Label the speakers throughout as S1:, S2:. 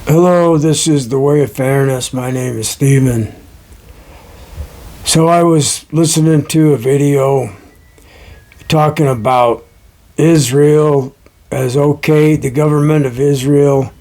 S1: Hello, this is The Way of Fairness. My name is Stephen. So I was listening to a video talking about Israel has okayed, the government of Israel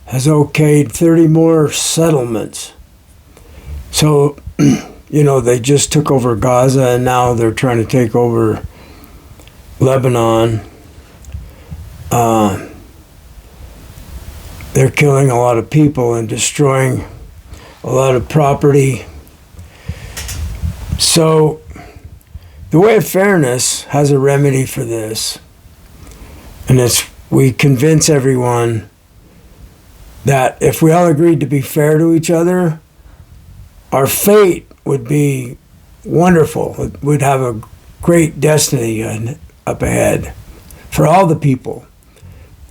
S1: has okayed 30 more settlements. So, they just took over Gaza and now they're trying to take over Lebanon. They're killing a lot of people and destroying a lot of property. So, the Way of Fairness has a remedy for this. And we convince everyone that if we all agreed to be fair to each other, our fate would be wonderful. We'd have a great destiny up ahead for all the people.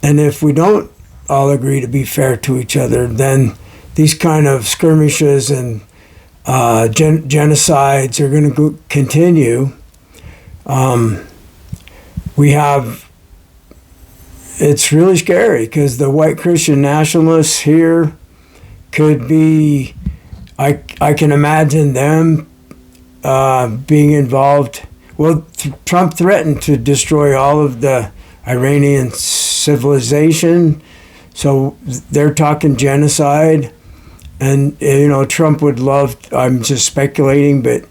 S1: And if we don't all agree to be fair to each other, then these kind of skirmishes and genocides are going to continue. It's really scary because the white Christian nationalists here could be, I can imagine them being involved. Well, Trump threatened to destroy all of the Iranian civilization. So they're talking genocide, and Trump would love, I'm just speculating, but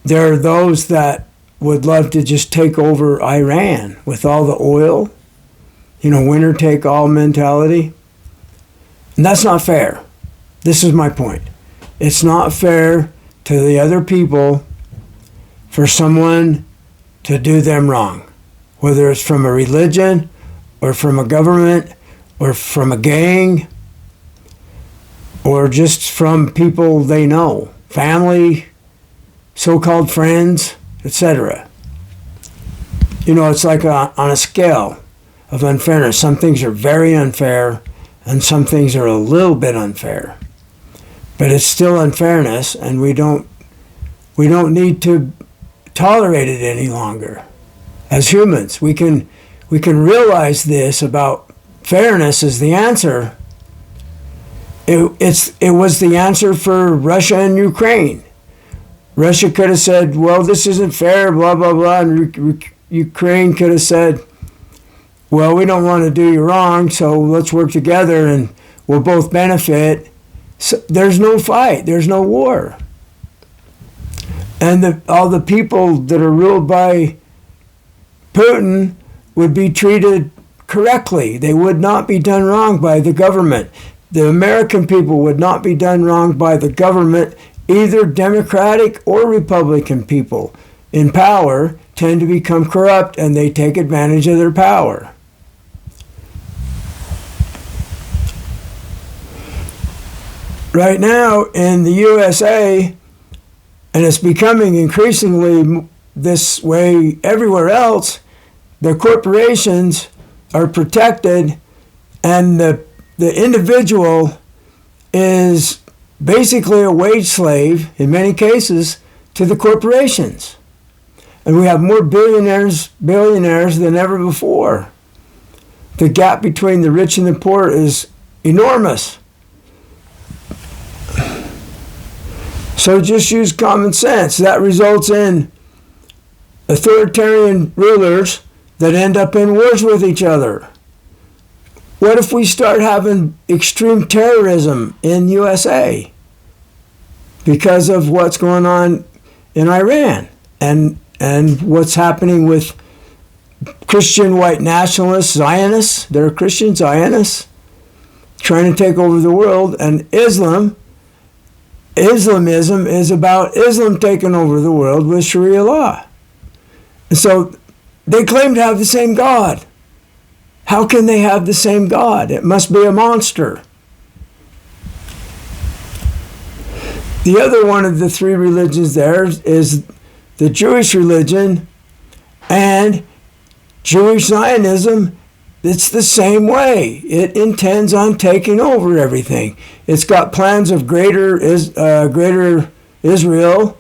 S1: there are those that would love to just take over Iran with all the oil, winner take all mentality. And that's not fair. This is my point. It's not fair to the other people for someone to do them wrong, whether it's from a religion or from a government or from a gang, or just from people they know, family, so-called friends, etc. It's like on a scale of unfairness. Some things are very unfair, and some things are a little bit unfair. But it's still unfairness, and we don't need to tolerate it any longer. As humans, we can realize this about fairness is the answer. It was the answer for Russia and Ukraine. Russia could have said, well, this isn't fair, blah, blah, blah. And Ukraine could have said, well, we don't want to do you wrong, so let's work together and we'll both benefit. So there's no fight. There's no war. And all the people that are ruled by Putin would be treated correctly. They would not be done wrong by the government. The American people would not be done wrong by the government. Either Democratic or Republican people in power tend to become corrupt, and they take advantage of their power. Right now in the USA, and it's becoming increasingly this way everywhere else, the corporations are protected, and the individual is basically a wage slave, in many cases, to the corporations. And we have more billionaires than ever before. The gap between the rich and the poor is enormous. So just use common sense. That results in authoritarian rulers that end up in wars with each other. What if we start having extreme terrorism in USA because of what's going on in Iran and what's happening with Christian white nationalists, Zionists, they're Christian Zionists, trying to take over the world, and Islamism is about Islam taking over the world with Sharia law. And so they claim to have the same God. How can they have the same God? It must be a monster. The other one of the three religions there is the Jewish religion, and Jewish Zionism. It's the same way. It intends on taking over everything. It's got plans of greater Israel,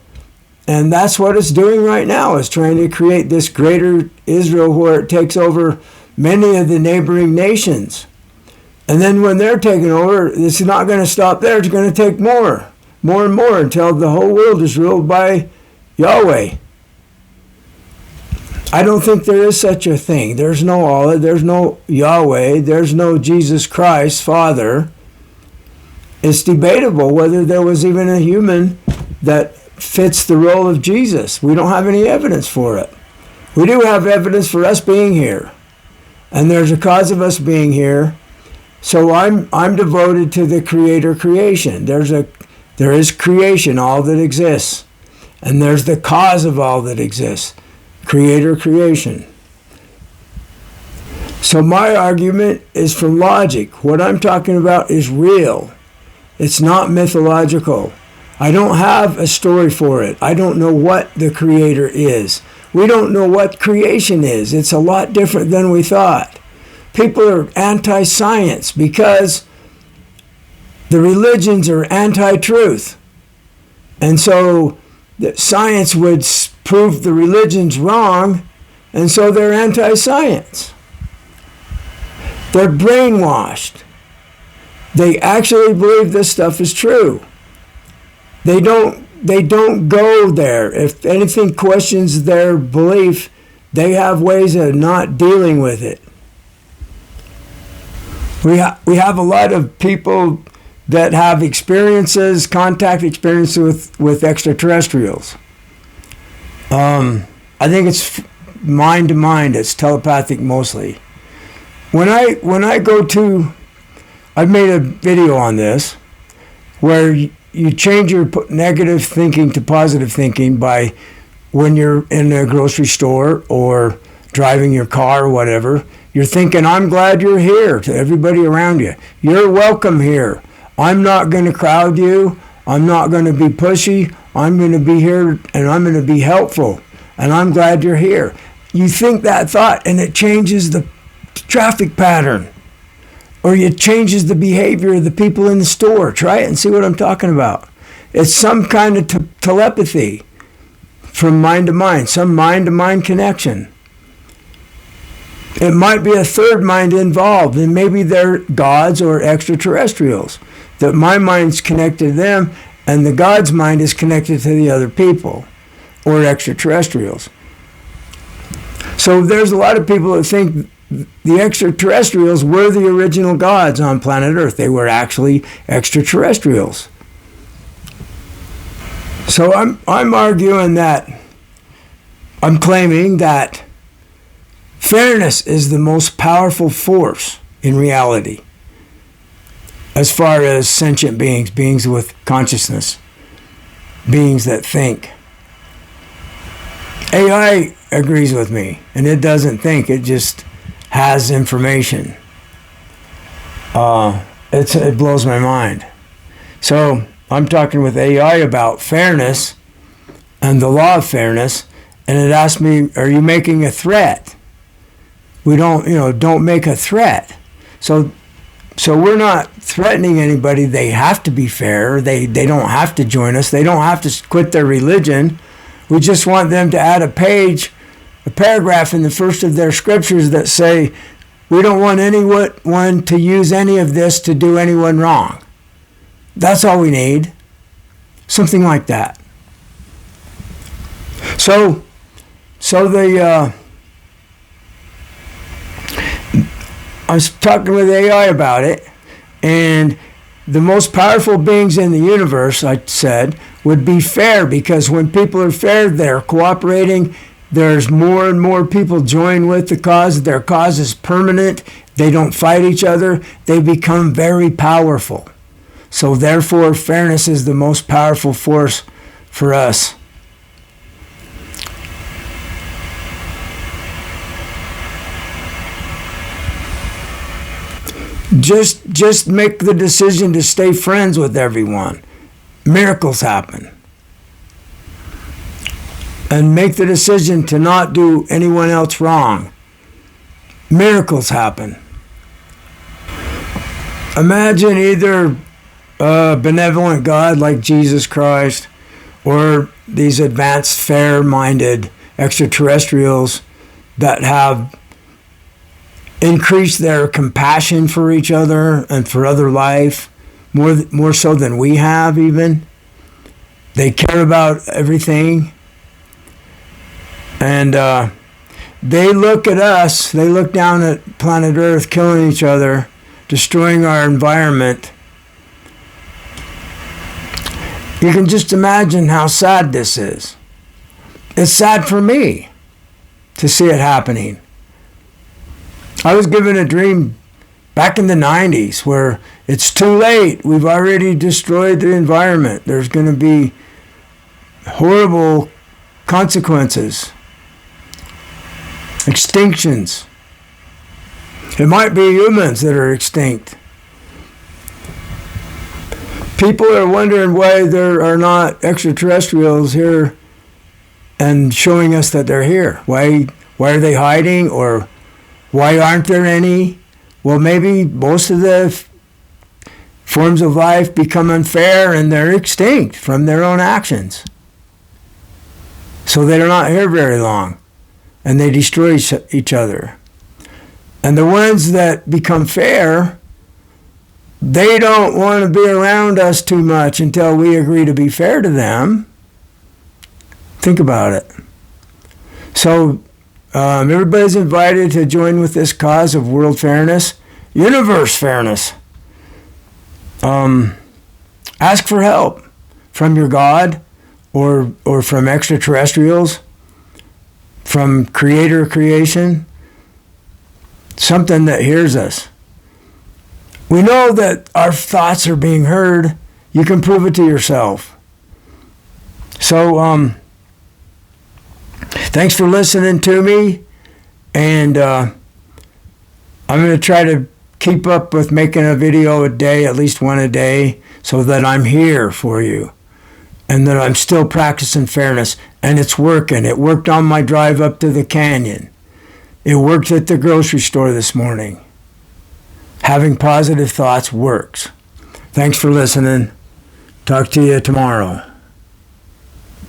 S1: and that's what it's doing right now, is trying to create this greater Israel where it takes over many of the neighboring nations. And then when they're taking over, it's not going to stop there. It's going to take more and more until the whole world is ruled by Yahweh. I don't think there is such a thing. There's no Allah, there's no Yahweh, there's no Jesus Christ, Father. It's debatable whether there was even a human that fits the role of Jesus. We don't have any evidence for it. We do have evidence for us being here. And there's a cause of us being here. So I'm devoted to the Creator creation. There is creation, all that exists. And there's the cause of all that exists. Creator creation. So my argument is from logic. What I'm talking about is real. It's not mythological. I don't have a story for it. I don't know what the Creator is. We don't know what creation is. It's a lot different than we thought. People are anti-science because the religions are anti-truth. And so science would prove the religions wrong, and so they're anti-science. They're brainwashed. They actually believe this stuff is true. They don't go there. If anything questions their belief, they have ways of not dealing with it. We have a lot of people that have experiences, contact experiences with extraterrestrials. I think it's mind to mind. It's telepathic mostly. When I go to, I've made a video on this, where you change your negative thinking to positive thinking by when you're in a grocery store or driving your car or whatever. You're thinking, I'm glad you're here, to everybody around you. You're welcome here. I'm not going to crowd you. I'm not going to be pushy. I'm going to be here and I'm going to be helpful. And I'm glad you're here. You think that thought and it changes the traffic pattern. Or it changes the behavior of the people in the store. Try it and see what I'm talking about. It's some kind of telepathy from mind to mind, some mind-to-mind connection. It might be a third mind involved, and maybe they're gods or extraterrestrials. That my mind's connected to them, and the God's mind is connected to the other people, or extraterrestrials. So there's a lot of people that think the extraterrestrials were the original gods on planet Earth. They were actually extraterrestrials. So I'm arguing that, I'm claiming that fairness is the most powerful force in reality as far as sentient beings with consciousness, beings that think. AI agrees with me, and it doesn't think, it just has information. It blows my mind. So I'm talking with AI about fairness and the law of fairness, and it asked me, are you making a threat? We don't make a threat. So we're not threatening anybody. They have to be fair. They don't have to join us. They don't have to quit their religion. We just want them to add a paragraph in the first of their scriptures that say, we don't want anyone to use any of this to do anyone wrong. That's all we need. Something like that. So I was talking with AI about it, and the most powerful beings in the universe, I said, would be fair, because when people are fair, they're cooperating. There's more and more people join with the cause. Their cause is permanent. They don't fight each other. They become very powerful. So therefore, fairness is the most powerful force for us. Just make the decision to stay friends with everyone. Miracles happen. And make the decision to not do anyone else wrong. Miracles happen. Imagine either a benevolent God like Jesus Christ, or these advanced, fair-minded extraterrestrials that have increase their compassion for each other and for other life, more so than we have even. They care about everything. And they look at us, they look down at planet Earth killing each other, destroying our environment. You can just imagine how sad this is. It's sad for me to see it happening. I was given a dream back in the 90s where it's too late. We've already destroyed the environment. There's going to be horrible consequences. Extinctions. It might be humans that are extinct. People are wondering why there are not extraterrestrials here and showing us that they're here. Why are they hiding, or why aren't there any? Well, maybe most of the forms of life become unfair and they're extinct from their own actions. So they're not here very long and they destroy each other. And the ones that become fair, they don't want to be around us too much until we agree to be fair to them. Think about it. So everybody's invited to join with this cause of world fairness, universe fairness. Ask for help from your God or from extraterrestrials, from creator creation, something that hears us. We know that our thoughts are being heard. You can prove it to yourself. So, thanks for listening to me, and I'm going to try to keep up with making a video a day, at least one a day, so that I'm here for you and that I'm still practicing fairness. And it's working. It worked on my drive up to the canyon. It worked at the grocery store this morning. Having positive thoughts works. Thanks for listening. Talk to you tomorrow.